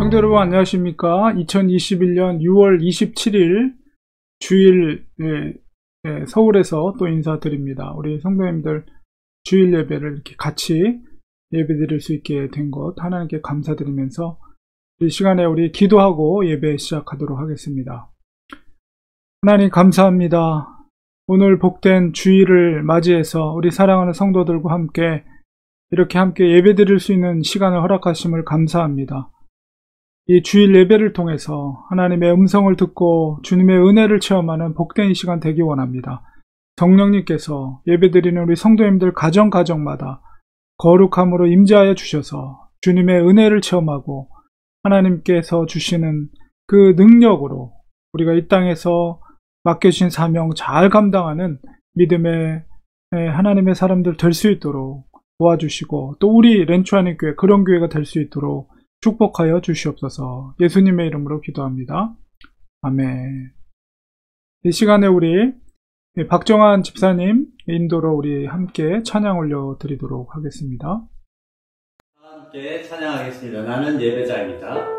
성도 여러분 안녕하십니까. 2021년 6월 27일 주일 서울에서 또 인사드립니다. 우리 성도님들 주일 예배를 이렇게 같이 예배드릴 수 있게 된 것 하나님께 감사드리면서 이 시간에 우리 기도하고 예배 시작하도록 하겠습니다. 하나님 감사합니다. 오늘 복된 주일을 맞이해서 우리 사랑하는 성도들과 함께 이렇게 함께 예배드릴 수 있는 시간을 허락하심을 감사합니다. 이 주일 예배를 통해서 하나님의 음성을 듣고 주님의 은혜를 체험하는 복된 이 시간 되기 원합니다. 성령님께서 예배드리는 우리 성도님들 가정마다 거룩함으로 임재하여 주셔서 주님의 은혜를 체험하고 하나님께서 주시는 그 능력으로 우리가 이 땅에서 맡겨주신 사명 잘 감당하는 믿음의 하나님의 사람들 될 수 있도록 도와주시고 또 우리 렌추하는 교회 그런 교회가 될 수 있도록 축복하여 주시옵소서. 예수님의 이름으로 기도합니다. 아멘. 이 시간에 우리 박정환 집사님 인도로 우리 함께 찬양 올려드리도록 하겠습니다. 함께 찬양하겠습니다. 나는 예배자입니다.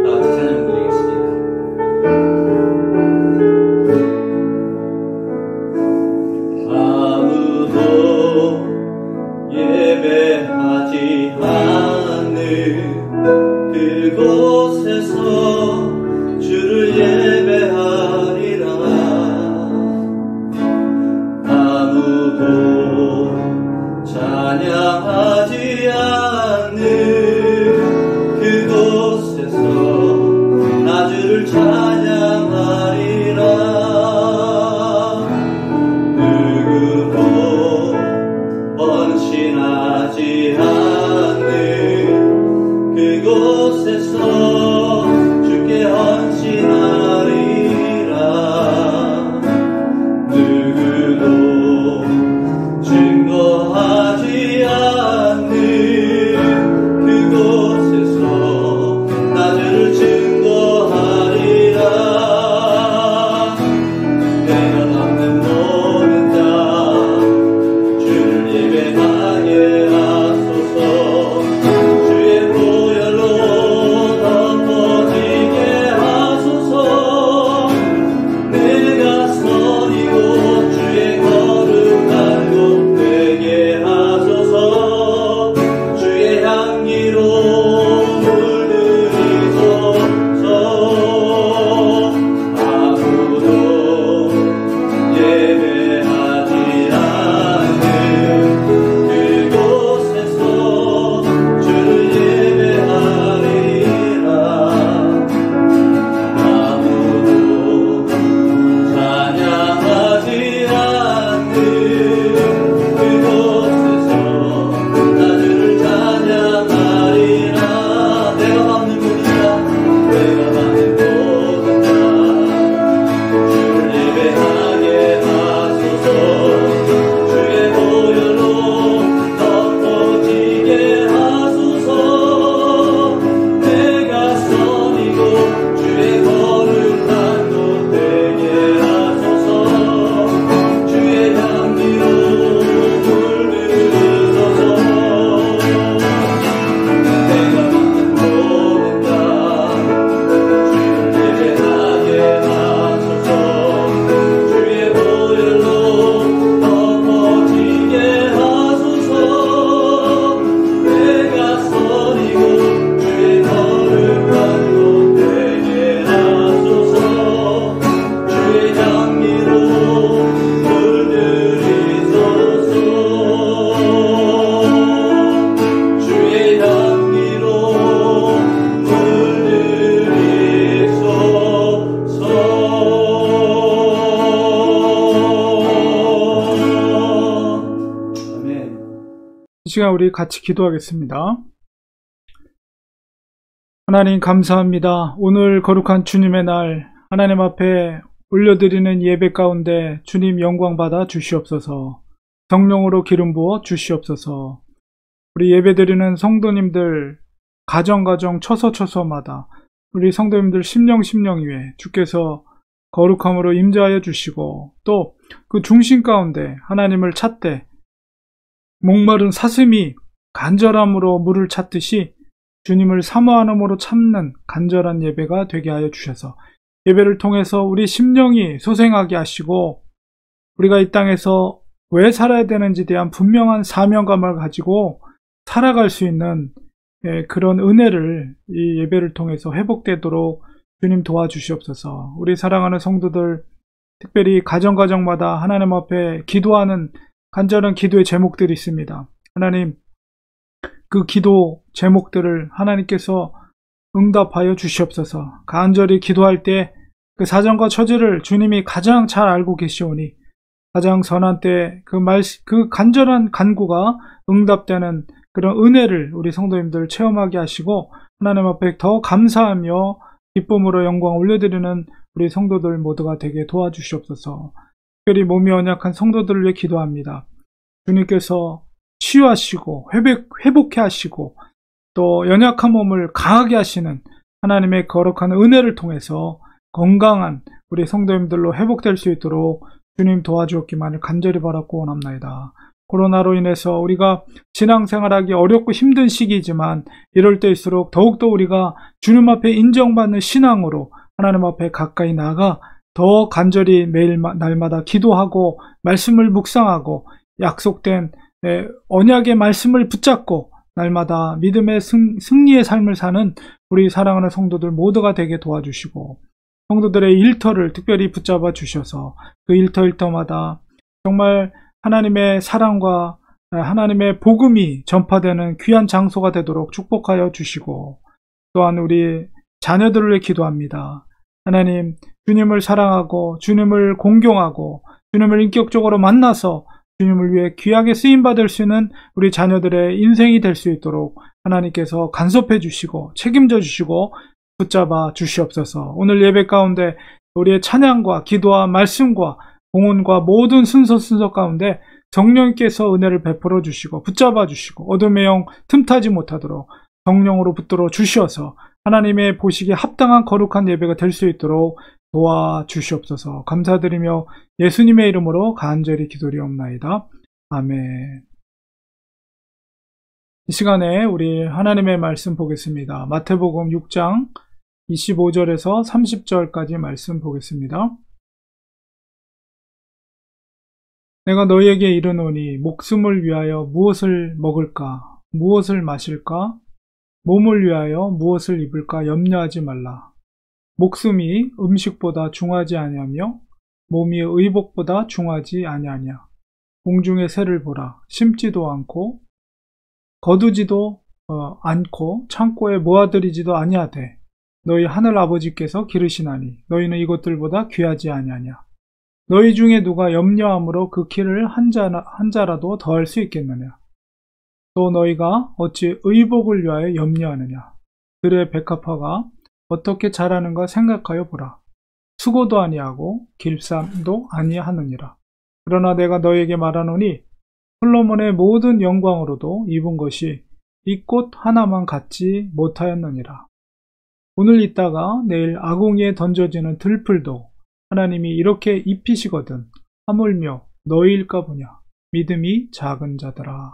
다 같이 찬양 드리겠습니다. 아무도 예배하지 않는 그곳에서 주를 예배하리라. 아무도 찬양하지 않는 그곳에서 나 주를 찬양하리라. 누구도 번신하지 않는 그곳에서 주께 헌신하리라. 누구도 증거하지 않는 그곳에서 나 주를 증거하리라. 내가 받는 모든 자 주를 예배하게 하소서. 주의 보혈로 덮어지게 하소서. 내가 선이고 주의 거룩한 곳 되게 하소서. 주의 향기로 물들이소서. 아무도 예배하지 않는 그곳에서 주를 예배하리라. 아무도 찬양하지 않는 그곳에서 나 주를 찬양하리라. 내가 받는 모든 자 내가 받는 모든 자 주를 예배하게 하소서. 주의 보혈로 덮어지게 하소서. 내가 선이고 주의 거룩한 곳 되게 하소서. 주의 향기로 물들이소서. 내가 받는 모든 자 주를 예배하게 하소서. 주의 보혈로 덮어지게 하소서. 내가 선이고 주의 거룩한 곳 되게 하소서. 주의 향기로 물들이소서. 주의 향기로 물들이소서. 아멘. 이 시간 우리 같이 기도하겠습니다. 하나님 감사합니다. 오늘 거룩한 주님의 날 하나님 앞에 올려드리는 예배 가운데 주님 영광 받아 주시옵소서. 성령으로 기름 부어 주시옵소서. 우리 예배드리는 성도님들 가정 처소마다 우리 성도님들 심령 위에 주께서 거룩함으로 임재하여 주시고 또 그 중심 가운데 하나님을 찾되 목마른 사슴이 간절함으로 물을 찾듯이 주님을 사모함으로 참는 간절한 예배가 되게 하여 주셔서 예배를 통해서 우리 심령이 소생하게 하시고 우리가 이 땅에서 왜 살아야 되는지에 대한 분명한 사명감을 가지고 살아갈 수 있는 그런 은혜를 이 예배를 통해서 회복되도록 주님 도와주시옵소서. 우리 사랑하는 성도들 특별히 가정마다 하나님 앞에 기도하는 간절한 기도의 제목들이 있습니다. 하나님 그 기도 제목들을 하나님께서 응답하여 주시옵소서. 간절히 기도할 때 그 사정과 처지를 주님이 가장 잘 알고 계시오니 가장 선한 때 그 간절한 간구가 응답되는 그런 은혜를 우리 성도님들 체험하게 하시고 하나님 앞에 더 감사하며 기쁨으로 영광 올려드리는 우리 성도들 모두가 되게 도와주시옵소서. 특별히 몸이 연약한 성도들을 위해 기도합니다. 주님께서 치유하시고 회복해 하시고 또 연약한 몸을 강하게 하시는 하나님의 거룩한 은혜를 통해서 건강한 우리 성도님들로 회복될 수 있도록 주님 도와주옵기만을 간절히 바라고 원합나이다. 코로나로 인해서 우리가 신앙생활하기 어렵고 힘든 시기이지만 이럴 때일수록 더욱더 우리가 주님 앞에 인정받는 신앙으로 하나님 앞에 가까이 나가 더 간절히 매일 날마다 기도하고 말씀을 묵상하고 약속된 언약의 말씀을 붙잡고 날마다 믿음의 승리의 삶을 사는 우리 사랑하는 성도들 모두가 되게 도와주시고 성도들의 일터를 특별히 붙잡아 주셔서 그 일터마다 정말 하나님의 사랑과 하나님의 복음이 전파되는 귀한 장소가 되도록 축복하여 주시고 또한 우리 자녀들을 위해 기도합니다. 하나님, 주님을 사랑하고 주님을 공경하고 주님을 인격적으로 만나서 주님을 위해 귀하게 쓰임받을 수 있는 우리 자녀들의 인생이 될 수 있도록 하나님께서 간섭해 주시고 책임져 주시고 붙잡아 주시옵소서. 오늘 예배 가운데 우리의 찬양과 기도와 말씀과 공헌과 모든 순서 가운데 성령께서 은혜를 베풀어 주시고 붙잡아 주시고 어둠의 영 틈타지 못하도록 성령으로 붙들어 주시어서 하나님의 보시기에 합당한 거룩한 예배가 될 수 있도록 도와주시옵소서. 감사드리며 예수님의 이름으로 간절히 기도리옵나이다. 아멘. 이 시간에 우리 하나님의 말씀 보겠습니다. 마태복음 6장 25절에서 30절까지 말씀 보겠습니다. 내가 너희에게 이르노니 목숨을 위하여 무엇을 먹을까, 무엇을 마실까, 몸을 위하여 무엇을 입을까 염려하지 말라. 목숨이 음식보다 중하지 아니하며 몸이 의복보다 중하지 아니하냐. 공중의 새를 보라. 심지도 않고 거두지도 않고 창고에 모아들이지도 아니하되 너희 하늘 아버지께서 기르시나니 너희는 이것들보다 귀하지 아니하냐. 너희 중에 누가 염려함으로 그 키를 한 자라도 더할 수 있겠느냐. 또 너희가 어찌 의복을 위하여 염려하느냐. 들의 백합화가 어떻게 자라는가 생각하여 보라. 수고도 아니하고 길쌈도 아니하느니라. 그러나 내가 너희에게 말하노니 솔로몬의 모든 영광으로도 입은 것이 이 꽃 하나만 갖지 못하였느니라. 오늘 있다가 내일 아궁이에 던져지는 들풀도 하나님이 이렇게 입히시거든 하물며 너희일까 보냐. 믿음이 작은 자들아.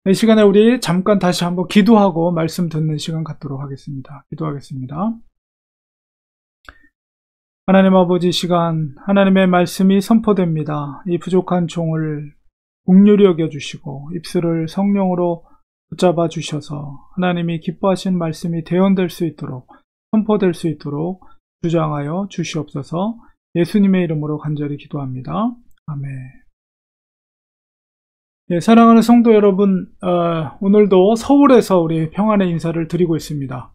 이 시간에 우리 잠깐 다시 한번 기도하고 말씀 듣는 시간 갖도록 하겠습니다. 기도하겠습니다. 하나님 아버지, 시간 하나님의 말씀이 선포됩니다. 이 부족한 종을 긍휼히 여겨주시고 입술을 성령으로 붙잡아 주셔서 하나님이 기뻐하신 말씀이 대언될 수 있도록 선포될 수 있도록 주장하여 주시옵소서. 예수님의 이름으로 간절히 기도합니다. 아멘. 예, 사랑하는 성도 여러분, 오늘도 서울에서 우리 평안의 인사를 드리고 있습니다.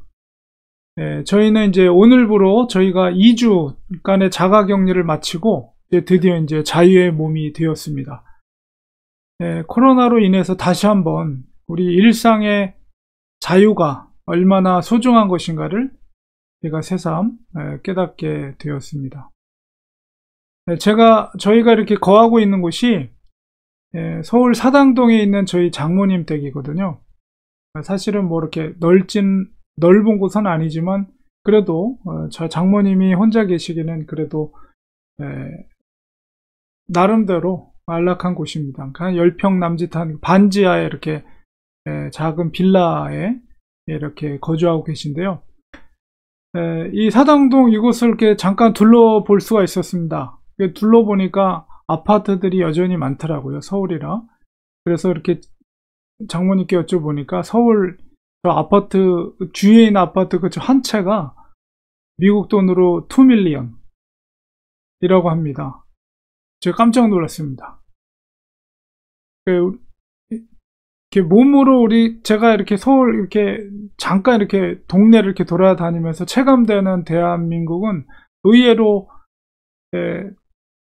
예, 저희는 이제 오늘부로 저희가 2주간의 자가격리를 마치고 이제 드디어 이제 자유의 몸이 되었습니다. 예, 코로나로 인해서 다시 한번 우리 일상의 자유가 얼마나 소중한 것인가를 제가 새삼 깨닫게 되었습니다. 예, 저희가 이렇게 거하고 있는 곳이 서울 사당동에 있는 저희 장모님 댁이거든요. 사실은 뭐 이렇게 넓은 곳은 아니지만 그래도 저 장모님이 혼자 계시기는 그래도 나름대로 안락한 곳입니다. 한 10평 남짓한 반지하에 이렇게 작은 빌라에 이렇게 거주하고 계신데요. 이 사당동 이곳을 이렇게 잠깐 둘러볼 수가 있었습니다. 둘러보니까 아파트들이 여전히 많더라고요. 서울이라. 그래서 이렇게 장모님께 여쭤보니까 서울 저 아파트 주위에 있는 아파트 그 한 채가 미국 돈으로 2밀리언 이라고 합니다. 제가 깜짝 놀랐습니다. 이렇게 몸으로 제가 이렇게 서울 이렇게 잠깐 이렇게 동네를 이렇게 돌아다니면서 체감되는 대한민국은 의외로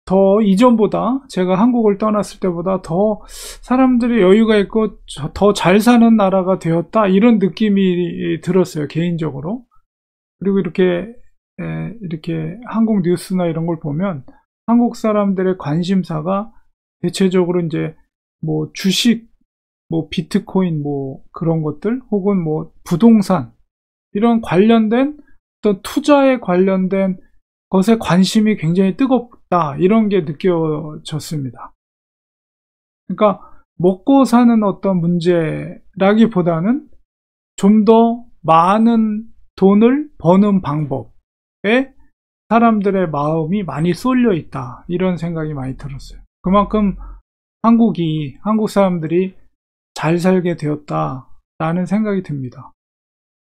더 이전보다 제가 한국을 떠났을 때보다 더 사람들이 여유가 있고 더 잘 사는 나라가 되었다 이런 느낌이 들었어요, 개인적으로. 그리고 이렇게 한국 뉴스나 이런 걸 보면 한국 사람들의 관심사가 대체적으로 이제 뭐 주식, 뭐 비트코인 뭐 그런 것들 혹은 뭐 부동산 이런 관련된 어떤 투자에 관련된 것에 관심이 굉장히 뜨겁다 이런 게 느껴졌습니다. 그러니까 먹고 사는 어떤 문제라기보다는 좀 더 많은 돈을 버는 방법에 사람들의 마음이 많이 쏠려 있다, 이런 생각이 많이 들었어요. 그만큼 한국 사람들이 잘 살게 되었다라는 생각이 듭니다.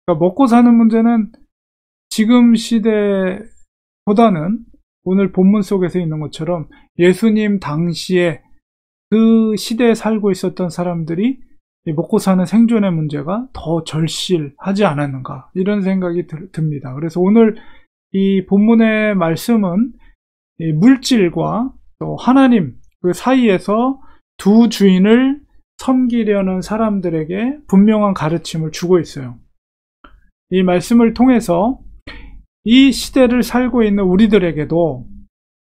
그러니까 먹고 사는 문제는 지금 시대보다는 오늘 본문 속에서 있는 것처럼 예수님 당시에 그 시대에 살고 있었던 사람들이 먹고 사는 생존의 문제가 더 절실하지 않았는가, 이런 생각이 듭니다. 그래서 오늘 이 본문의 말씀은 이 물질과 또 하나님 그 사이에서 두 주인을 섬기려는 사람들에게 분명한 가르침을 주고 있어요. 이 말씀을 통해서 이 시대를 살고 있는 우리들에게도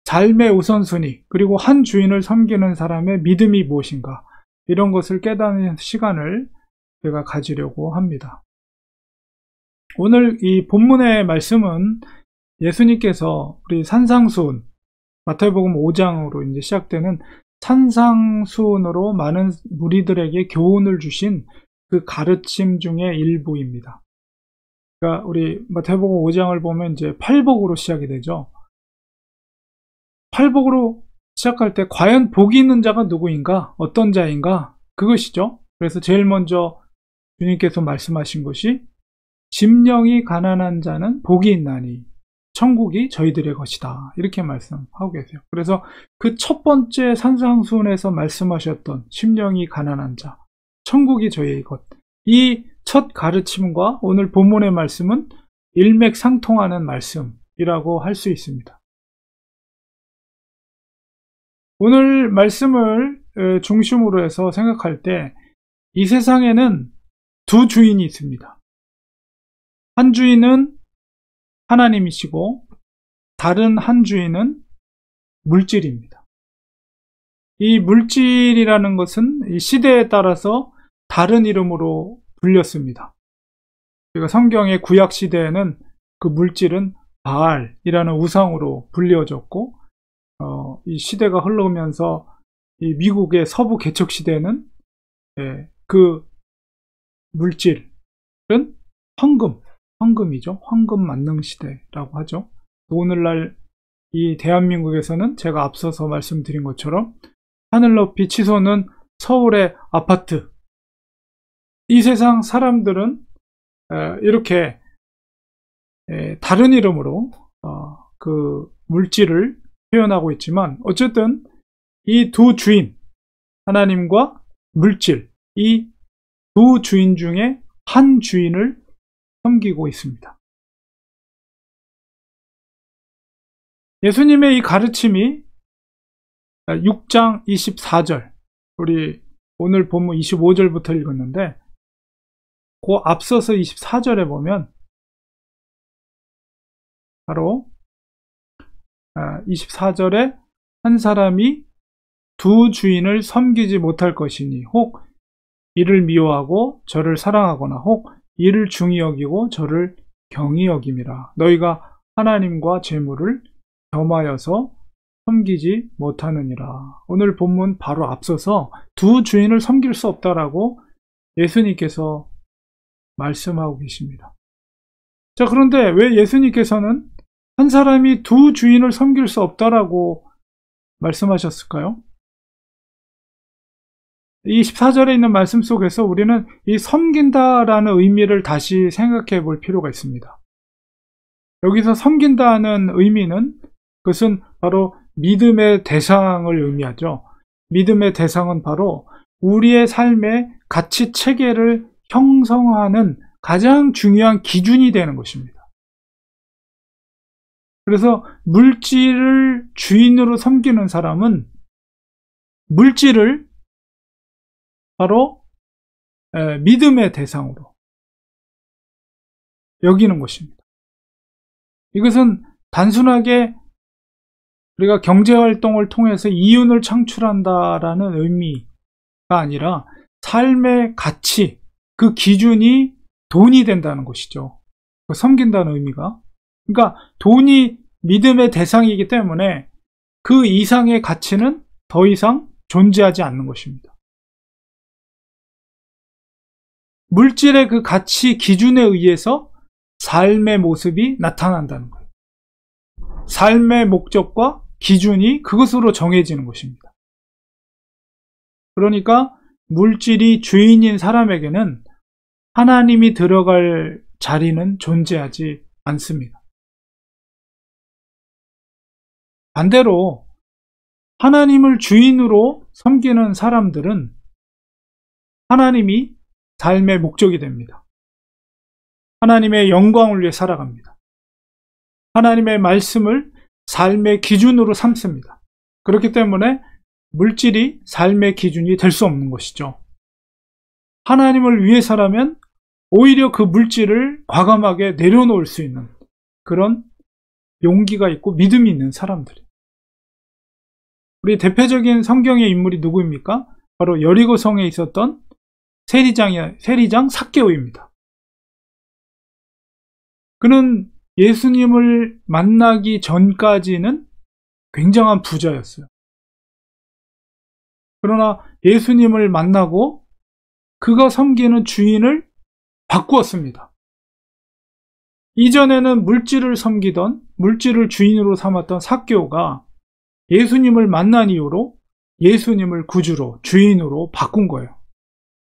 삶의 우선순위, 그리고 한 주인을 섬기는 사람의 믿음이 무엇인가, 이런 것을 깨닫는 시간을 제가 가지려고 합니다. 오늘 이 본문의 말씀은 예수님께서 우리 산상수훈, 마태복음 5장으로 이제 시작되는 산상수훈으로 많은 무리들에게 교훈을 주신 그 가르침 중의 일부입니다. 그러니까 우리 마태복음 5장을 보면 이제 팔복으로 시작이 되죠. 팔복으로 시작할 때 과연 복이 있는 자가 누구인가, 어떤 자인가, 그것이죠. 그래서 제일 먼저 주님께서 말씀하신 것이 심령이 가난한 자는 복이 있나니 천국이 저희들의 것이다, 이렇게 말씀하고 계세요. 그래서 그 첫 번째 산상수훈에서 말씀하셨던 심령이 가난한 자, 천국이 저희의 것, 이 첫 가르침과 오늘 본문의 말씀은 일맥상통하는 말씀이라고 할 수 있습니다. 오늘 말씀을 중심으로 해서 생각할 때 이 세상에는 두 주인이 있습니다. 한 주인은 하나님이시고 다른 한 주인은 물질입니다. 이 물질이라는 것은 이 시대에 따라서 다른 이름으로 불렸습니다. 그러니까 성경의 구약 시대에는 그 물질은 바알이라는 우상으로 불려졌고, 이 시대가 흘러오면서 이 미국의 서부 개척 시대에는 그 물질은 황금이죠. 황금 만능 시대라고 하죠. 오늘날 이 대한민국에서는 제가 앞서서 말씀드린 것처럼 하늘 높이 치솟는 서울의 아파트, 이 세상 사람들은 이렇게 다른 이름으로 그 물질을 표현하고 있지만, 어쨌든 이 두 주인, 하나님과 물질, 이 두 주인 중에 한 주인을 섬기고 있습니다. 예수님의 이 가르침이 6장 24절, 우리 오늘 본문 25절부터 읽었는데 그 앞서서 24절에 보면 바로 24절에 한 사람이 두 주인을 섬기지 못할 것이니 혹 이를 미워하고 저를 사랑하거나 혹 이를 중히 여기고 저를 경히 여김이라. 너희가 하나님과 재물을 겸하여서 섬기지 못하느니라. 오늘 본문 바로 앞서서 두 주인을 섬길 수 없다라고 예수님께서 말씀하고 계십니다. 자, 그런데 왜 예수님께서는 한 사람이 두 주인을 섬길 수 없다라고 말씀하셨을까요? 이 14절에 있는 말씀 속에서 우리는 이 섬긴다라는 의미를 다시 생각해 볼 필요가 있습니다. 여기서 섬긴다는 의미는, 그것은 바로 믿음의 대상을 의미하죠. 믿음의 대상은 바로 우리의 삶의 가치 체계를 형성하는 가장 중요한 기준이 되는 것입니다. 그래서 물질을 주인으로 섬기는 사람은 물질을 바로 믿음의 대상으로 여기는 것입니다. 이것은 단순하게 우리가 경제활동을 통해서 이윤을 창출한다라는 의미가 아니라 삶의 가치, 그 기준이 돈이 된다는 것이죠. 섬긴다는 의미가. 그러니까 돈이 믿음의 대상이기 때문에 그 이상의 가치는 더 이상 존재하지 않는 것입니다. 물질의 그 가치 기준에 의해서 삶의 모습이 나타난다는 거예요. 삶의 목적과 기준이 그것으로 정해지는 것입니다. 그러니까 물질이 주인인 사람에게는 하나님이 들어갈 자리는 존재하지 않습니다. 반대로 하나님을 주인으로 섬기는 사람들은 하나님이 삶의 목적이 됩니다. 하나님의 영광을 위해 살아갑니다. 하나님의 말씀을 삶의 기준으로 삼습니다. 그렇기 때문에 물질이 삶의 기준이 될 수 없는 것이죠. 하나님을 위해서라면 오히려 그 물질을 과감하게 내려놓을 수 있는 그런 용기가 있고 믿음이 있는 사람들이. 우리 대표적인 성경의 인물이 누구입니까? 바로 여리고성에 있었던 세리장 삭개오입니다. 그는 예수님을 만나기 전까지는 굉장한 부자였어요. 그러나 예수님을 만나고 그가 섬기는 주인을 바꾸었습니다. 이전에는 물질을 섬기던, 물질을 주인으로 삼았던 삭개오가 예수님을 만난 이후로 예수님을 구주로, 주인으로 바꾼 거예요.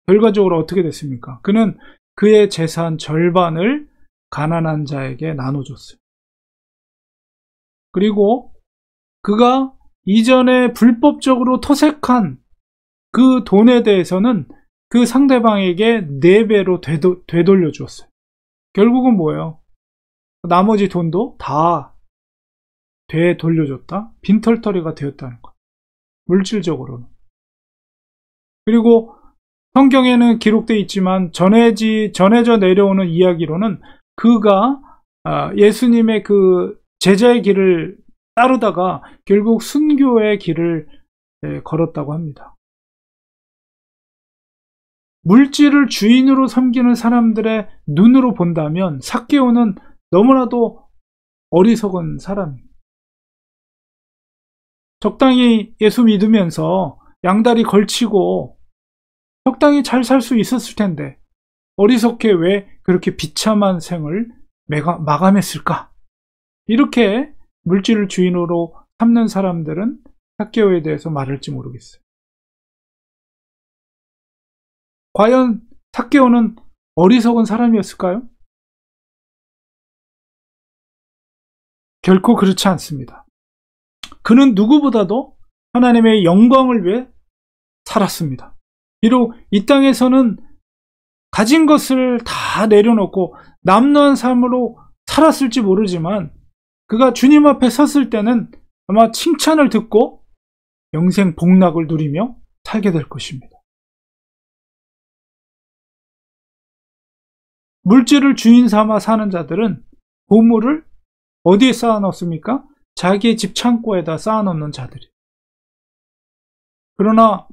결과적으로 어떻게 됐습니까? 그는 그의 재산 절반을 가난한 자에게 나눠줬어요. 그리고 그가 이전에 불법적으로 토색한 그 돈에 대해서는 그 상대방에게 4배로 되돌려 주었어요. 결국은 뭐예요? 나머지 돈도 다 되돌려줬다? 빈털터리가 되었다는 거예요. 물질적으로는. 그리고 성경에는 기록되어 있지만 전해져 내려오는 이야기로는 그가 예수님의 그 제자의 길을 따르다가 결국 순교의 길을 걸었다고 합니다. 물질을 주인으로 섬기는 사람들의 눈으로 본다면 삭개오는 너무나도 어리석은 사람입니다. 적당히 예수 믿으면서 양다리 걸치고 적당히 잘 살 수 있었을 텐데 어리석게 왜 그렇게 비참한 생을 마감했을까? 이렇게 물질을 주인으로 삼는 사람들은 삭개오에 대해서 말할지 모르겠어요. 과연 삭개오는 어리석은 사람이었을까요? 결코 그렇지 않습니다. 그는 누구보다도 하나님의 영광을 위해 살았습니다. 비록 이 땅에서는 가진 것을 다 내려놓고 남루한 삶으로 살았을지 모르지만 그가 주님 앞에 섰을 때는 아마 칭찬을 듣고 영생 복락을 누리며 살게 될 것입니다. 물질을 주인 삼아 사는 자들은 보물을 어디에 쌓아놓습니까? 자기의 집 창고에다 쌓아놓는 자들이. 그러나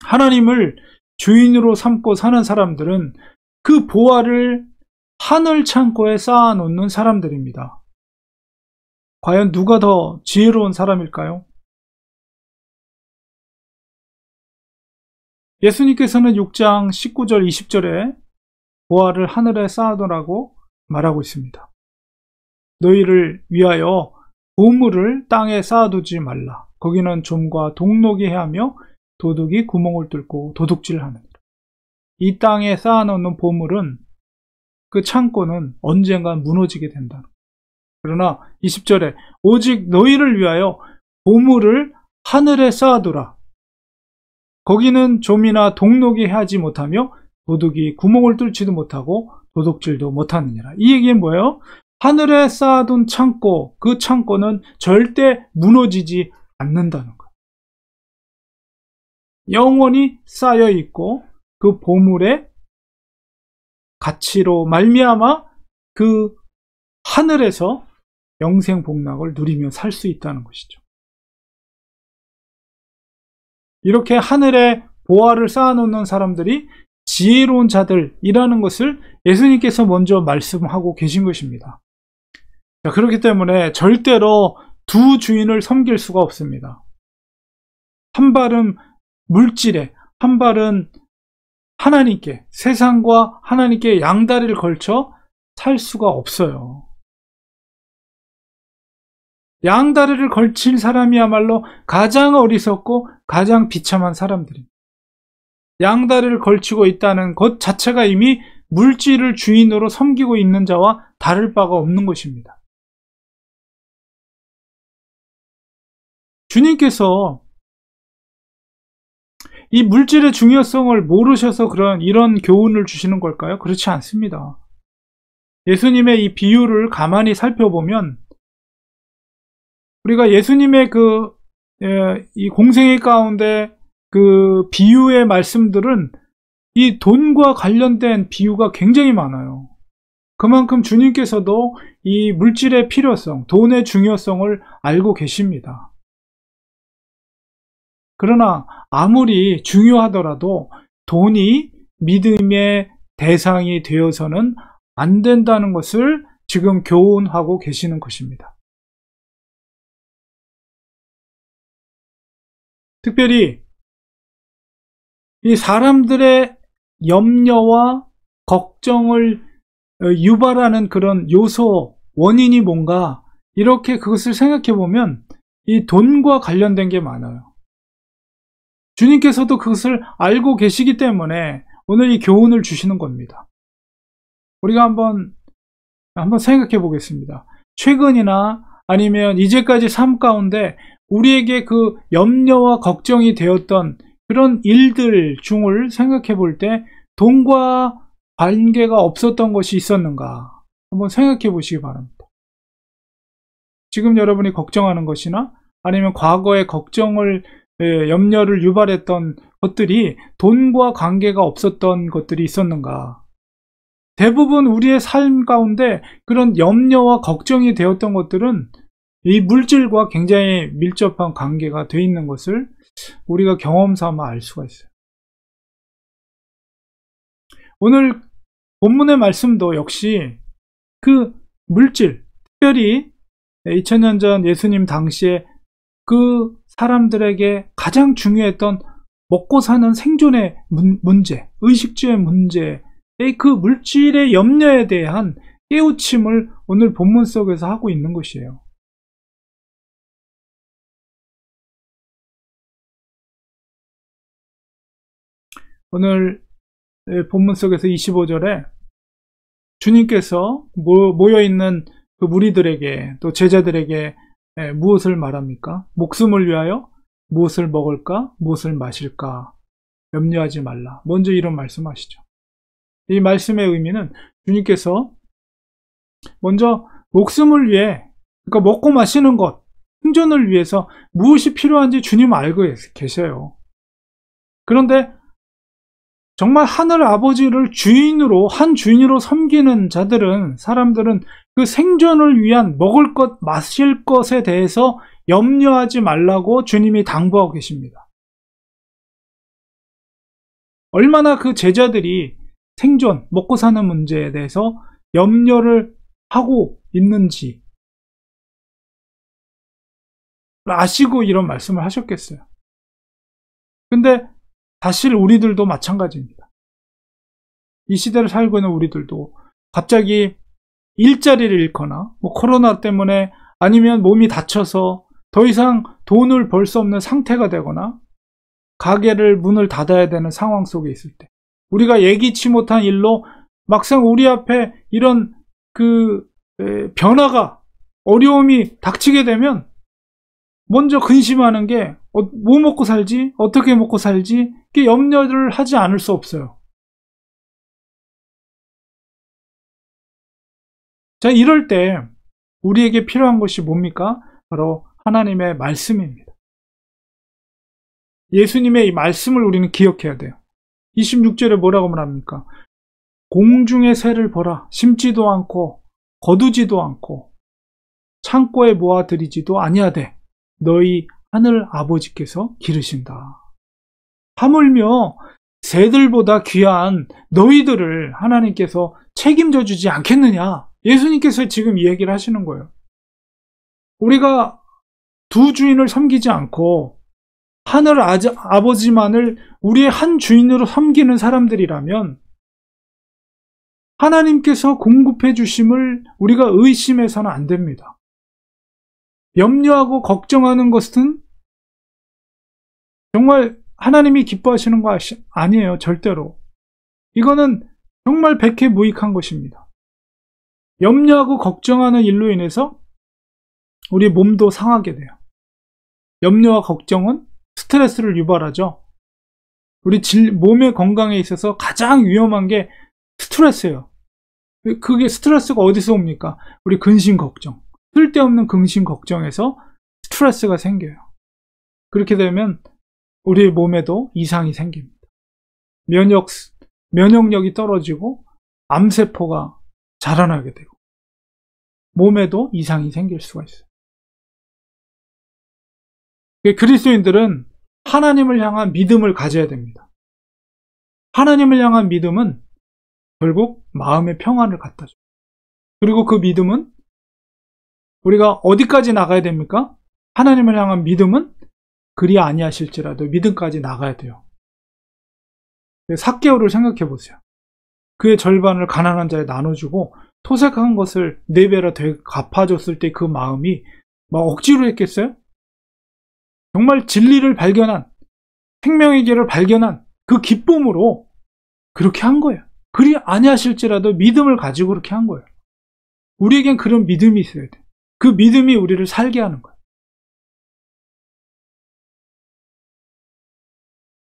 하나님을 주인으로 삼고 사는 사람들은 그 보화를 하늘 창고에 쌓아놓는 사람들입니다. 과연 누가 더 지혜로운 사람일까요? 예수님께서는 6장 19절 20절에 보화를 하늘에 쌓아두라고 말하고 있습니다. 너희를 위하여 보물을 땅에 쌓아두지 말라. 거기는 좀과 동록이 해하며 도둑이 구멍을 뚫고 도둑질하느니라. 이 땅에 쌓아놓는 보물은 그 창고는 언젠가 무너지게 된다. 그러나 20절에 오직 너희를 위하여 보물을 하늘에 쌓아두라. 거기는 좀이나 동록이 하지 못하며 도둑이 구멍을 뚫지도 못하고 도둑질도 못하느니라. 이 얘기는 뭐예요? 하늘에 쌓아둔 창고, 그 창고는 절대 무너지지 않는다는 거예요. 영원히 쌓여 있고 그 보물의 가치로 말미암아 그 하늘에서 영생 복락을 누리며 살 수 있다는 것이죠. 이렇게 하늘에 보화를 쌓아놓는 사람들이 지혜로운 자들이라는 것을 예수님께서 먼저 말씀하고 계신 것입니다. 자, 그렇기 때문에 절대로 두 주인을 섬길 수가 없습니다. 한 발은 물질에, 한 발은 하나님께, 세상과 하나님께 양다리를 걸쳐 살 수가 없어요. 양다리를 걸칠 사람이야말로 가장 어리석고 가장 비참한 사람들입니다. 양다리를 걸치고 있다는 것 자체가 이미 물질을 주인으로 섬기고 있는 자와 다를 바가 없는 것입니다. 주님께서 이 물질의 중요성을 모르셔서 이런 교훈을 주시는 걸까요? 그렇지 않습니다. 예수님의 이 비유를 가만히 살펴보면 우리가 예수님의 이 공생애 가운데 그 비유의 말씀들은 이 돈과 관련된 비유가 굉장히 많아요. 그만큼 주님께서도 이 물질의 필요성, 돈의 중요성을 알고 계십니다. 그러나 아무리 중요하더라도 돈이 믿음의 대상이 되어서는 안 된다는 것을 지금 교훈하고 계시는 것입니다. 특별히 이 사람들의 염려와 걱정을 유발하는 그런 요소, 원인이 뭔가 이렇게 그것을 생각해 보면 이 돈과 관련된 게 많아요. 주님께서도 그것을 알고 계시기 때문에 오늘 이 교훈을 주시는 겁니다. 우리가 한번 생각해 보겠습니다. 최근이나 아니면 이제까지 삶 가운데 우리에게 그 염려와 걱정이 되었던 그런 일들 중을 생각해 볼 때 돈과 관계가 없었던 것이 있었는가 한번 생각해 보시기 바랍니다. 지금 여러분이 걱정하는 것이나 아니면 과거의 걱정을 염려를 유발했던 것들이 돈과 관계가 없었던 것들이 있었는가? 대부분 우리의 삶 가운데 그런 염려와 걱정이 되었던 것들은 이 물질과 굉장히 밀접한 관계가 되어 있는 것을 우리가 경험 삼아 알 수가 있어요. 오늘 본문의 말씀도 역시 그 물질, 특별히 2000년 전 예수님 당시에 그 사람들에게 가장 중요했던 먹고 사는 생존의 문제, 의식주의 문제의 그 물질의 염려에 대한 깨우침을 오늘 본문 속에서 하고 있는 것이에요. 오늘 본문 속에서 25절에 주님께서 모여있는 그 무리들에게 또 제자들에게 무엇을 말합니까? 목숨을 위하여 무엇을 먹을까? 무엇을 마실까? 염려하지 말라. 먼저 이런 말씀하시죠. 이 말씀의 의미는 주님께서 먼저 목숨을 위해, 그러니까 먹고 마시는 것, 생존을 위해서 무엇이 필요한지 주님 알고 계셔요. 그런데 정말 하늘 아버지를 한 주인으로 섬기는 사람들은 그 생존을 위한 먹을 것, 마실 것에 대해서 염려하지 말라고 주님이 당부하고 계십니다. 얼마나 그 제자들이 생존, 먹고 사는 문제에 대해서 염려를 하고 있는지 아시고 이런 말씀을 하셨겠어요. 근데 사실 우리들도 마찬가지입니다. 이 시대를 살고 있는 우리들도 갑자기 일자리를 잃거나 코로나 때문에 아니면 몸이 다쳐서 더 이상 돈을 벌 수 없는 상태가 되거나 가게를 문을 닫아야 되는 상황 속에 있을 때 우리가 예기치 못한 일로 막상 우리 앞에 이런 변화가, 어려움이 닥치게 되면 먼저 근심하는 게 뭐 먹고 살지? 어떻게 먹고 살지? 이게 염려를 하지 않을 수 없어요. 자, 이럴 때 우리에게 필요한 것이 뭡니까? 바로 하나님의 말씀입니다. 예수님의 이 말씀을 우리는 기억해야 돼요. 26절에 뭐라고 말합니까? 공중의 새를 보라. 심지도 않고 거두지도 않고 창고에 모아들이지도 아니하되 너희 하늘 아버지께서 기르신다. 하물며 새들보다 귀한 너희들을 하나님께서 책임져 주지 않겠느냐? 예수님께서 지금 이 얘기를 하시는 거예요. 우리가 두 주인을 섬기지 않고 하늘 아버지만을 우리의 한 주인으로 섬기는 사람들이라면 하나님께서 공급해 주심을 우리가 의심해서는 안 됩니다. 염려하고 걱정하는 것은 정말 하나님이 기뻐하시는 거 아니에요. 절대로. 이거는 정말 백해무익한 것입니다. 염려하고 걱정하는 일로 인해서 우리 몸도 상하게 돼요. 염려와 걱정은 스트레스를 유발하죠. 우리 몸의 건강에 있어서 가장 위험한 게 스트레스예요. 그게 스트레스가 어디서 옵니까? 우리 근심 걱정. 쓸데없는 근심 걱정에서 스트레스가 생겨요. 그렇게 되면 우리 몸에도 이상이 생깁니다. 면역력이 떨어지고 암세포가 자라나게 되고 몸에도 이상이 생길 수가 있어요. 그리스도인들은 하나님을 향한 믿음을 가져야 됩니다. 하나님을 향한 믿음은 결국 마음의 평안을 갖다 줘요. 그리고 그 믿음은 우리가 어디까지 나가야 됩니까? 하나님을 향한 믿음은 그리 아니하실지라도 믿음까지 나가야 돼요. 삭개오를 생각해 보세요. 그의 절반을 가난한 자에 나눠주고 토색한 것을 4배로 갚아줬을 때 그 마음이 막 억지로 했겠어요? 정말 진리를 발견한, 생명의 길을 발견한 그 기쁨으로 그렇게 한 거예요. 그리 아니하실지라도 믿음을 가지고 그렇게 한 거예요. 우리에겐 그런 믿음이 있어야 돼요. 그 믿음이 우리를 살게 하는 거예요.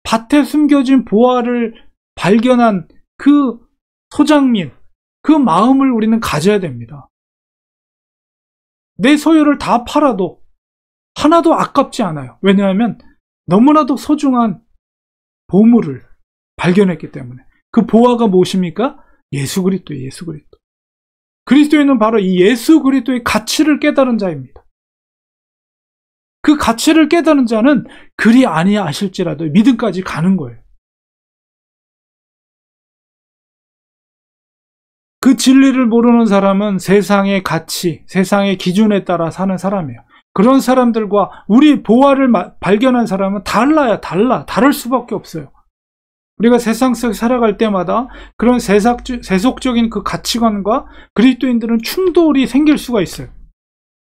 밭에 숨겨진 보화를 발견한 그 소장민, 그 마음을 우리는 가져야 됩니다. 내 소유를 다 팔아도 하나도 아깝지 않아요. 왜냐하면 너무나도 소중한 보물을 발견했기 때문에. 그 보화가 무엇입니까? 예수 그리스도예요. 예수 그리스도. 그리스도인은 바로 이 예수 그리스도의 가치를 깨달은 자입니다. 그 가치를 깨달은 자는 그리 아니하실지라도 믿음까지 가는 거예요. 그 진리를 모르는 사람은 세상의 가치, 세상의 기준에 따라 사는 사람이에요. 그런 사람들과 우리 보화를 발견한 사람은 다를 수밖에 없어요. 우리가 세상 속에 살아갈 때마다 그런 세속적인 그 가치관과 그리스도인들은 충돌이 생길 수가 있어요.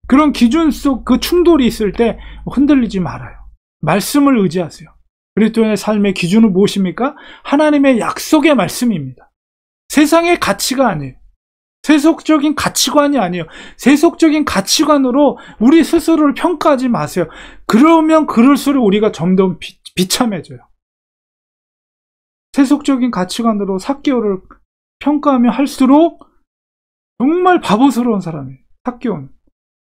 그런 기준 속 그 충돌이 있을 때 흔들리지 말아요. 말씀을 의지하세요. 그리스도인의 삶의 기준은 무엇입니까? 하나님의 약속의 말씀입니다. 세상의 가치가 아니에요. 세속적인 가치관이 아니에요. 세속적인 가치관으로 우리 스스로를 평가하지 마세요. 그러면 그럴수록 우리가 점점 비참해져요. 세속적인 가치관으로 삭개오를 평가하며 할수록 정말 바보스러운 사람이에요. 삭개오는.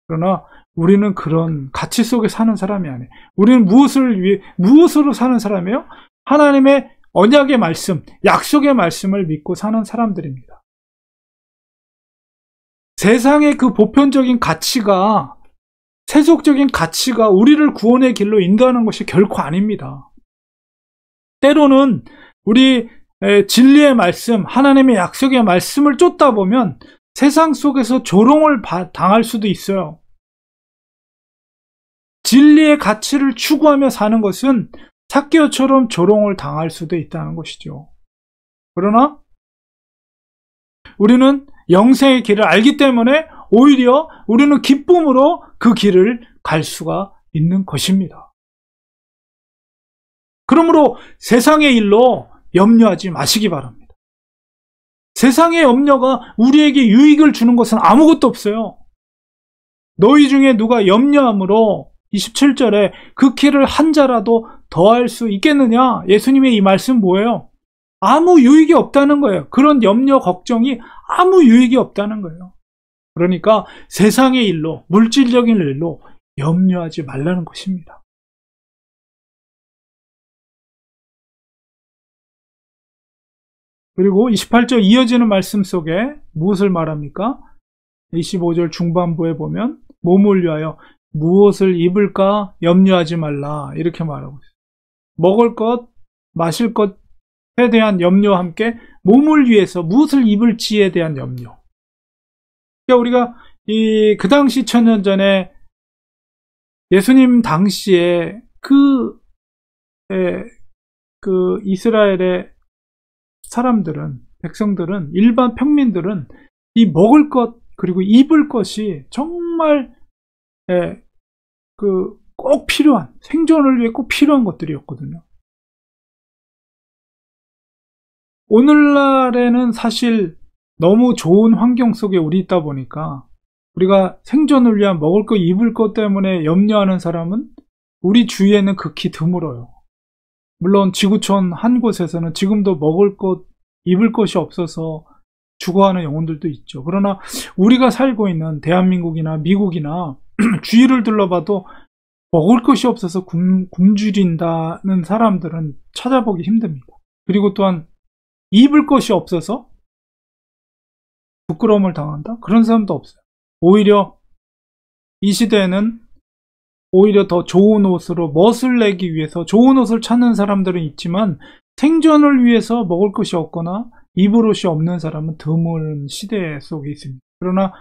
그러나 우리는 그런 가치 속에 사는 사람이 아니에요. 우리는 무엇으로 사는 사람이에요? 하나님의 언약의 말씀, 약속의 말씀을 믿고 사는 사람들입니다. 세상의 그 보편적인 가치가, 세속적인 가치가 우리를 구원의 길로 인도하는 것이 결코 아닙니다. 때로는 우리 진리의 말씀, 하나님의 약속의 말씀을 쫓다 보면 세상 속에서 조롱을 당할 수도 있어요. 진리의 가치를 추구하며 사는 것은 삭개오처럼 조롱을 당할 수도 있다는 것이죠. 그러나 우리는 영생의 길을 알기 때문에 오히려 우리는 기쁨으로 그 길을 갈 수가 있는 것입니다. 그러므로 세상의 일로 염려하지 마시기 바랍니다. 세상의 염려가 우리에게 유익을 주는 것은 아무것도 없어요. 너희 중에 누가 염려함으로 27절에 그 길을 한 자라도 더할 수 있겠느냐? 예수님의 이 말씀 뭐예요? 아무 유익이 없다는 거예요. 그런 염려, 걱정이 아무 유익이 없다는 거예요. 그러니까 세상의 일로, 물질적인 일로 염려하지 말라는 것입니다. 그리고 28절 이어지는 말씀 속에 무엇을 말합니까? 25절 중반부에 보면 몸을 위하여 무엇을 입을까 염려하지 말라 이렇게 말하고 있어요. 먹을 것, 마실 것에 대한 염려와 함께 몸을 위해서 무엇을 입을지에 대한 염려. 그러니까 우리가 그 당시 1000년 전에 예수님 당시에 그 그 이스라엘의 사람들은, 백성들은, 일반 평민들은 이 먹을 것 그리고 입을 것이 정말 그 꼭 필요한, 생존을 위해 꼭 필요한 것들이었거든요. 오늘날에는 사실 너무 좋은 환경 속에 우리 있다 보니까 우리가 생존을 위한 먹을 것, 입을 것 때문에 염려하는 사람은 우리 주위에는 극히 드물어요. 물론 지구촌 한 곳에서는 지금도 먹을 것, 입을 것이 없어서 죽어가는 영혼들도 있죠. 그러나 우리가 살고 있는 대한민국이나 미국이나 주위를 둘러봐도 먹을 것이 없어서 굶주린다는 사람들은 찾아보기 힘듭니다. 그리고 또한 입을 것이 없어서 부끄러움을 당한다? 그런 사람도 없어요. 오히려 이 시대에는 오히려 더 좋은 옷으로 멋을 내기 위해서 좋은 옷을 찾는 사람들은 있지만 생존을 위해서 먹을 것이 없거나 입을 옷이 없는 사람은 드문 시대 속에 있습니다. 그러나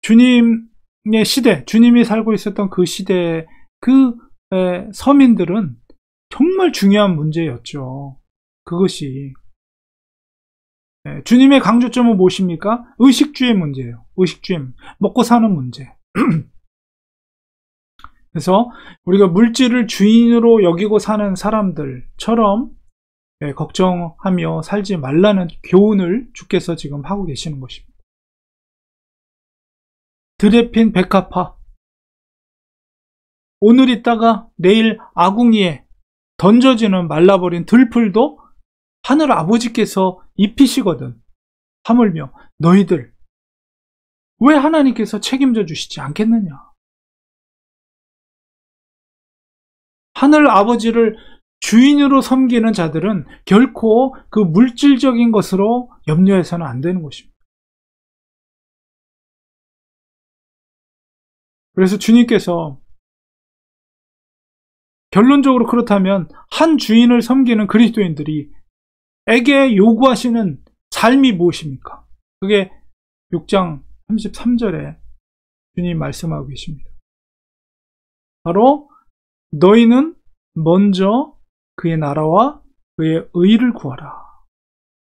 주님의 시대, 주님이 살고 있었던 그 시대의 그 서민들은 정말 중요한 문제였죠. 그것이 주님의 강조점은 무엇입니까? 의식주의 문제예요. 의식주의, 먹고 사는 문제. 그래서 우리가 물질을 주인으로 여기고 사는 사람들처럼 걱정하며 살지 말라는 교훈을 주께서 지금 하고 계시는 것입니다. 들에 핀 백합화, 오늘 있다가 내일 아궁이에 던져지는 말라버린 들풀도 하늘 아버지께서 입히시거든. 하물며 너희들 왜 하나님께서 책임져 주시지 않겠느냐? 하늘 아버지를 주인으로 섬기는 자들은 결코 그 물질적인 것으로 염려해서는 안 되는 것입니다. 그래서 주님께서 결론적으로 그렇다면 한 주인을 섬기는 그리스도인들이 에게 요구하시는 삶이 무엇입니까? 그게 6장 33절에 주님 말씀하고 계십니다. 바로 너희는 먼저 그의 나라와 그의 의를 구하라.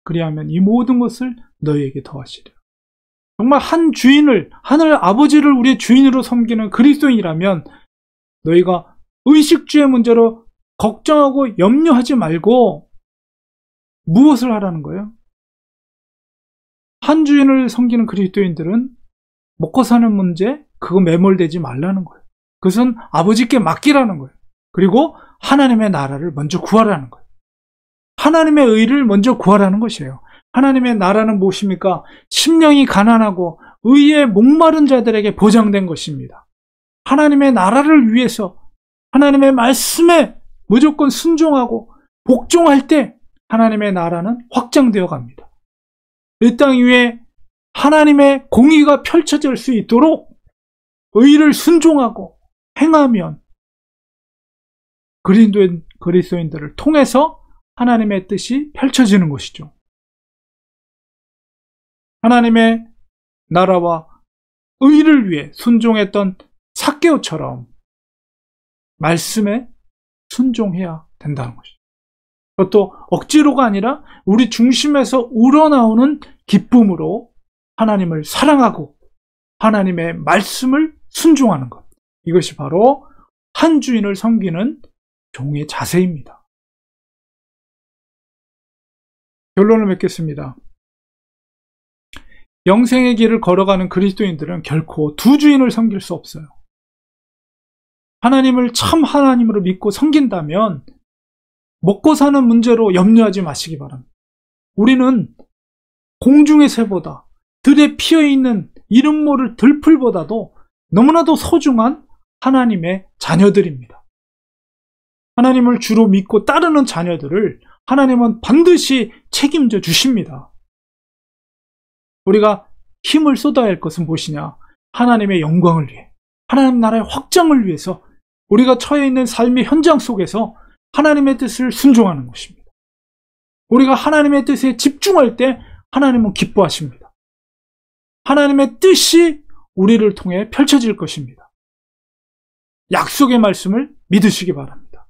그리하면 이 모든 것을 너희에게 더하시리라. 정말 한 주인을, 하늘 아버지를 우리의 주인으로 섬기는 그리스도인이라면 너희가 의식주의 문제로 걱정하고 염려하지 말고 무엇을 하라는 거예요? 한 주인을 섬기는 그리스도인들은 먹고 사는 문제, 그거 매몰되지 말라는 거예요. 그것은 아버지께 맡기라는 거예요. 그리고 하나님의 나라를 먼저 구하라는 거예요. 하나님의 의를 먼저 구하라는 것이에요. 하나님의 나라는 무엇입니까? 심령이 가난하고 의에 목마른 자들에게 보장된 것입니다. 하나님의 나라를 위해서 하나님의 말씀에 무조건 순종하고 복종할 때 하나님의 나라는 확장되어 갑니다. 이 땅 위에 하나님의 공의가 펼쳐질 수 있도록 의를 순종하고 행하면 그리스도인들을 통해서 하나님의 뜻이 펼쳐지는 것이죠. 하나님의 나라와 의를 위해 순종했던 삭개오처럼 말씀에 순종해야 된다는 것이죠. 그것도 억지로가 아니라 우리 중심에서 우러나오는 기쁨으로 하나님을 사랑하고 하나님의 말씀을 순종하는 것. 이것이 바로 한 주인을 섬기는 종의 자세입니다. 결론을 맺겠습니다. 영생의 길을 걸어가는 그리스도인들은 결코 두 주인을 섬길 수 없어요. 하나님을 참 하나님으로 믿고 섬긴다면 먹고 사는 문제로 염려하지 마시기 바랍니다. 우리는 공중의 새보다 들에 피어있는 이름 모를 들풀보다도 너무나도 소중한 하나님의 자녀들입니다. 하나님을 주로 믿고 따르는 자녀들을 하나님은 반드시 책임져 주십니다. 우리가 힘을 쏟아야 할 것은 무엇이냐? 하나님의 영광을 위해, 하나님 나라의 확장을 위해서 우리가 처해 있는 삶의 현장 속에서 하나님의 뜻을 순종하는 것입니다. 우리가 하나님의 뜻에 집중할 때 하나님은 기뻐하십니다. 하나님의 뜻이 우리를 통해 펼쳐질 것입니다. 약속의 말씀을 믿으시기 바랍니다.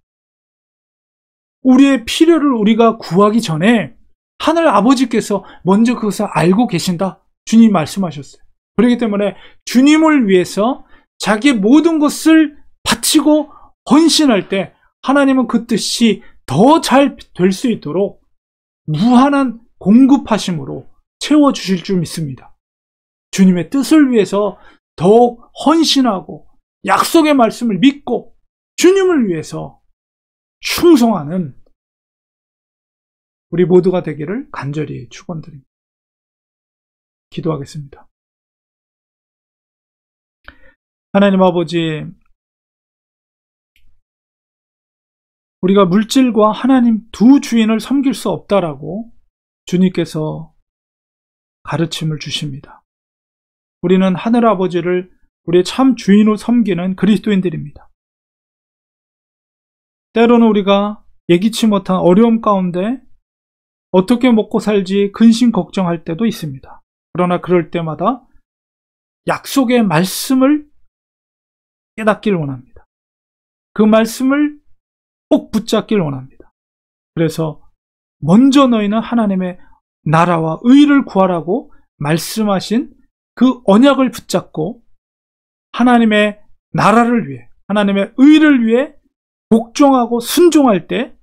우리의 필요를 우리가 구하기 전에 하늘 아버지께서 먼저 그것을 알고 계신다. 주님 말씀하셨어요. 그렇기 때문에 주님을 위해서 자기의 모든 것을 바치고 헌신할 때 하나님은 그 뜻이 더 잘 될 수 있도록 무한한 공급하심으로 채워주실 줄 믿습니다. 주님의 뜻을 위해서 더욱 헌신하고 약속의 말씀을 믿고 주님을 위해서 충성하는 우리 모두가 되기를 간절히 축원드립니다. 기도하겠습니다. 하나님 아버지, 우리가 물질과 하나님 두 주인을 섬길 수 없다라고 주님께서 가르침을 주십니다. 우리는 하늘 아버지를 우리의 참 주인으로 섬기는 그리스도인들입니다. 때로는 우리가 예기치 못한 어려움 가운데 어떻게 먹고 살지 근심 걱정할 때도 있습니다. 그러나 그럴 때마다 약속의 말씀을 깨닫길 원합니다. 그 말씀을 꼭 붙잡길 원합니다. 그래서 먼저 너희는 하나님의 나라와 의를 구하라고 말씀하신 그 언약을 붙잡고 하나님의 나라를 위해, 하나님의 의를 위해 복종하고 순종할 때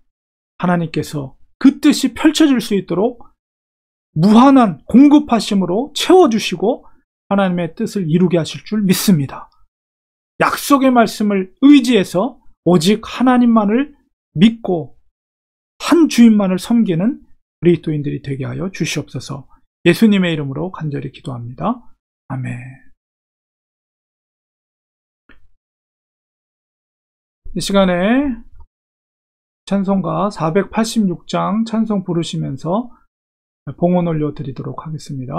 하나님께서 그 뜻이 펼쳐질 수 있도록 무한한 공급하심으로 채워주시고 하나님의 뜻을 이루게 하실 줄 믿습니다. 약속의 말씀을 의지해서 오직 하나님만을 믿고 한 주인만을 섬기는 그리스도인들이 되게 하여 주시옵소서. 예수님의 이름으로 간절히 기도합니다. 아멘. 이 시간에 찬송가 486장 찬송 부르시면서 봉헌 올려드리도록 하겠습니다.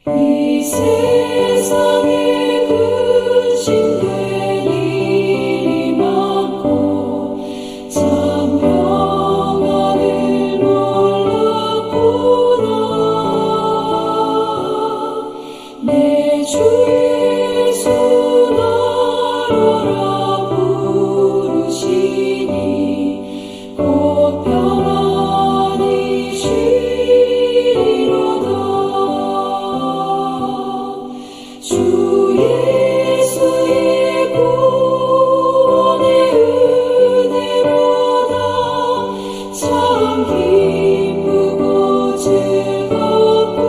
이 세상에 근심된 일이 많고 참 평안을 몰랐구나. 내 주 예수 나로라 부르시니 곧 평안히 쉬리로다. 주 예수의 구원의 은혜로다. 참 기쁘고 즐겁구나.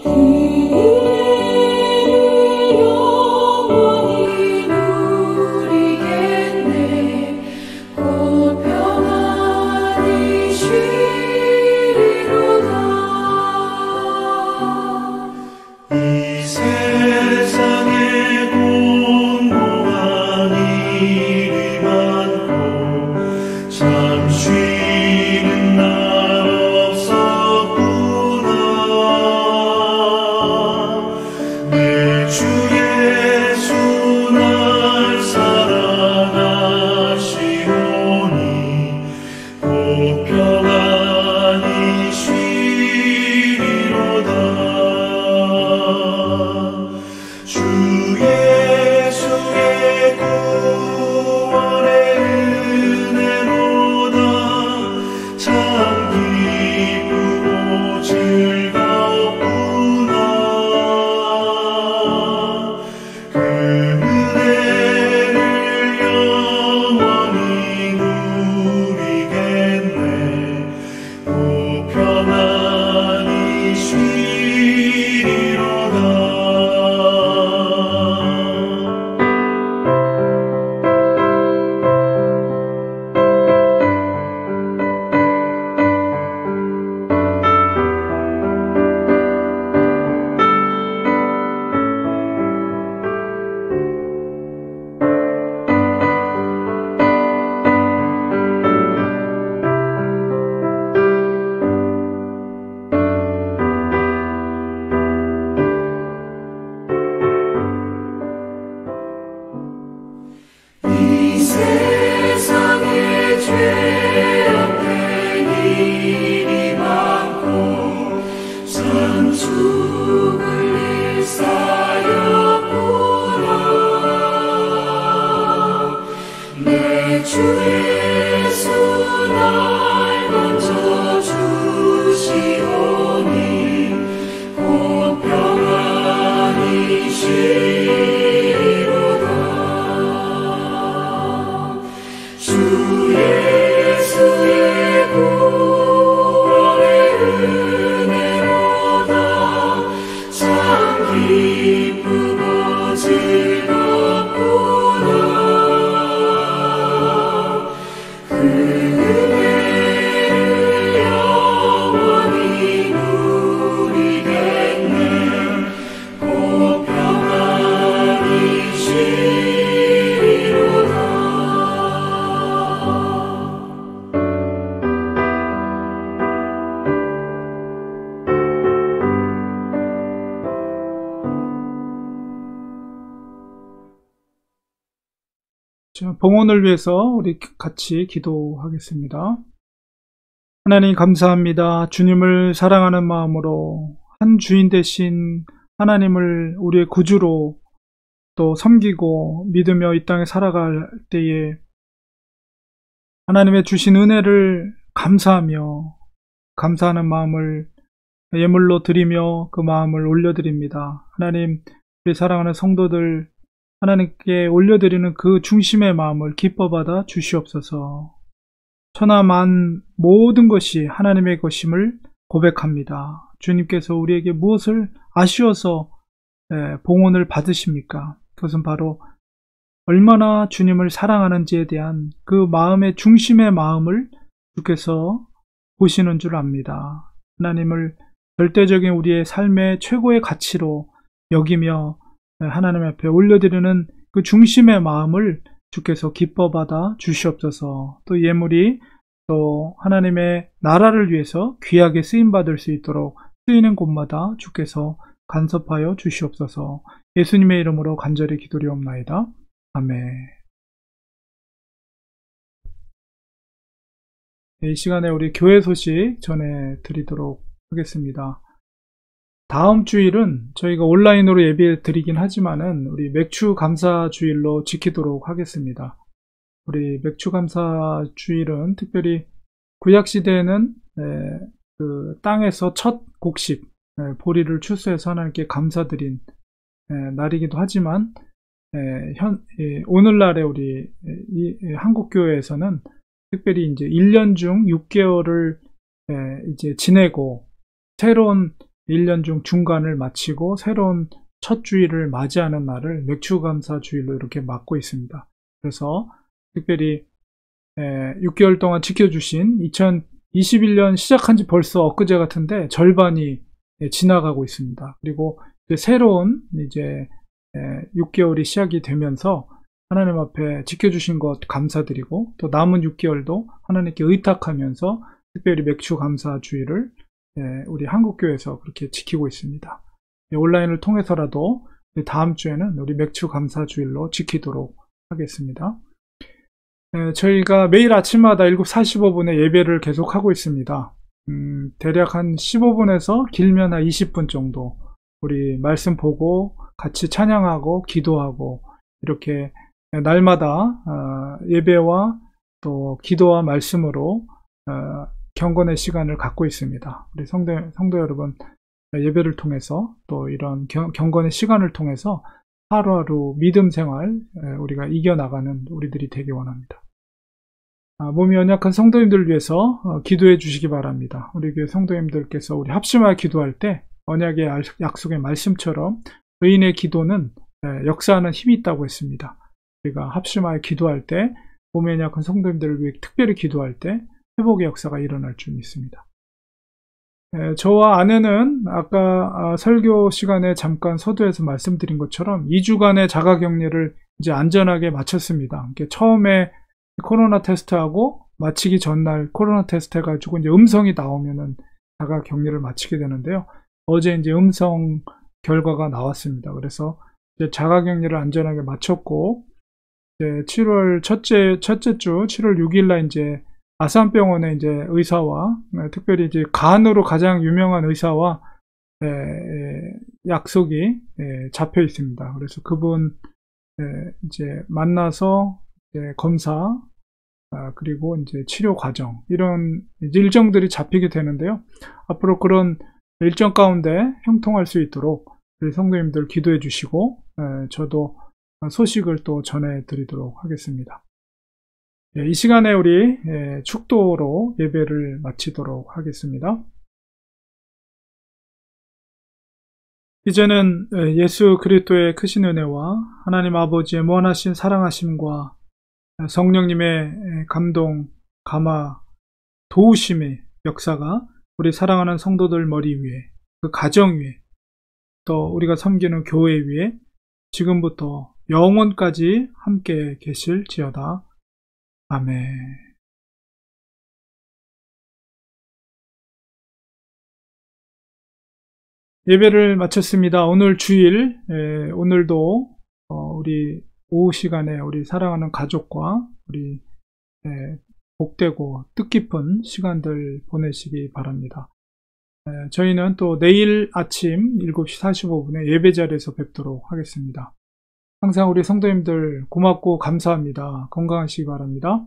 그 은혜를 영원히 누리겠네. 곧 평안히 쉬리로다. 이 세상에 공고한 일이 많고 참 쉬는 날 없었구나. 내 주 예수 날 사랑하시오니 곧 평안히 쉬리로다. 주 예수의 구원의 은혜로다. 참 기쁘고 즐겁구나. 그 은혜를 영원히 누리겠네. 곧 평안히 쉬리로다. 이 세상에 죄악된 일이 많고 참 주 예수 날 건져주시오니 곧 평안이시로다. 주 예수의 구원의 은혜로다. 참 기쁘고 즐겁구나. 그 은혜를 영원히 누리겠네. 곧 평안이시로다. 자, 봉헌을 위해서 우리 같이 기도하겠습니다. 하나님 감사합니다. 주님을 사랑하는 마음으로 한 주인 되신 하나님을 우리의 구주로 또 섬기고 믿으며 이 땅에 살아갈 때에 하나님의 주신 은혜를 감사하며 감사하는 마음을 예물로 드리며 그 마음을 올려드립니다. 하나님, 우리 사랑하는 성도들 하나님께 올려드리는 그 중심의 마음을 기뻐받아 주시옵소서. 천하만 모든 것이 하나님의 것임을 고백합니다. 주님께서 우리에게 무엇을 아쉬워서 봉헌을 받으십니까? 그것은 바로 얼마나 주님을 사랑하는지에 대한 그 마음의 중심의 마음을 주께서 보시는 줄 압니다. 하나님을 절대적인 우리의 삶의 최고의 가치로 여기며 하나님 앞에 올려드리는 그 중심의 마음을 주께서 기뻐받아 주시옵소서. 또 예물이 또 하나님의 나라를 위해서 귀하게 쓰임받을 수 있도록 쓰이는 곳마다 주께서 간섭하여 주시옵소서. 예수님의 이름으로 간절히 기도리옵나이다. 아멘. 이 시간에 우리 교회 소식 전해드리도록 하겠습니다. 다음 주일은 저희가 온라인으로 예배 드리긴 하지만은 우리 맥주 감사 주일로 지키도록 하겠습니다. 우리 맥주 감사 주일은 특별히 구약 시대에는 그 땅에서 첫 곡식 보리를 추수해서 하나님께 감사드린 날이기도 하지만 오늘날에 우리 한국 교회에서는 특별히 이제 1년 중 6개월을 이제 지내고 새로운 1년 중 중간을 마치고 새로운 첫 주일을 맞이하는 날을 맥주감사 주일로 이렇게 맞고 있습니다. 그래서 특별히 6개월 동안 지켜주신 2021년 시작한 지 벌써 엊그제 같은데 절반이 지나가고 있습니다. 그리고 이제 새로운 이제 6개월이 시작이 되면서 하나님 앞에 지켜주신 것 감사드리고 또 남은 6개월도 하나님께 의탁하면서 특별히 맥주감사 주일을 우리 한국교회에서 그렇게 지키고 있습니다. 온라인을 통해서라도 다음 주에는 우리 맥주 감사 주일로 지키도록 하겠습니다. 저희가 매일 아침마다 7시 45분에 예배를 계속하고 있습니다. 대략 한 15분에서 길면 한 20분 정도 우리 말씀 보고 같이 찬양하고 기도하고 이렇게 날마다 예배와 또 기도와 말씀으로 경건의 시간을 갖고 있습니다. 우리 성도 여러분, 예배를 통해서 또 이런 경건의 시간을 통해서 하루하루 믿음 생활 우리가 이겨나가는 우리들이 되기 원합니다. 몸이 연약한 성도님들을 위해서 기도해 주시기 바랍니다. 우리 교회 성도님들께서 우리 합심하여 기도할 때 언약의 약속의 말씀처럼 의인의 기도는 역사하는 힘이 있다고 했습니다. 우리가 합심하여 기도할 때 몸이 연약한 성도님들을 위해 특별히 기도할 때 회복의 역사가 일어날 줄 믿습니다. 저와 아내는 아까 설교 시간에 잠깐 서두에서 말씀드린 것처럼 2주간의 자가격리를 이제 안전하게 마쳤습니다. 처음에 코로나 테스트하고 마치기 전날 코로나 테스트 해가지고 이제 음성이 나오면은 자가격리를 마치게 되는데요. 어제 이제 음성 결과가 나왔습니다. 그래서 이제 자가격리를 안전하게 마쳤고 이제 7월 첫째 주 7월 6일날 이제 아산병원의 이제 의사와 특별히 이제 간으로 가장 유명한 의사와 약속이 잡혀 있습니다. 그래서 그분 이제 만나서 검사 그리고 이제 치료 과정, 이런 일정들이 잡히게 되는데요. 앞으로 그런 일정 가운데 형통할 수 있도록 우리 성도님들 기도해 주시고, 저도 소식을 또 전해 드리도록 하겠습니다. 이 시간에 우리 축도로 예배를 마치도록 하겠습니다. 이제는 예수 그리스도의 크신 은혜와 하나님 아버지의 무한하신 사랑하심과 성령님의 감동, 감화, 도우심의 역사가 우리 사랑하는 성도들 머리 위에, 그 가정 위에, 또 우리가 섬기는 교회 위에 지금부터 영원까지 함께 계실지어다. 아멘. 예배를 마쳤습니다. 오늘 주일, 오늘도 우리 오후 시간에 우리 사랑하는 가족과 우리 복되고 뜻깊은 시간들 보내시기 바랍니다. 저희는 또 내일 아침 7시 45분에 예배 자리에서 뵙도록 하겠습니다. 항상 우리 성도님들 고맙고 감사합니다. 건강하시기 바랍니다.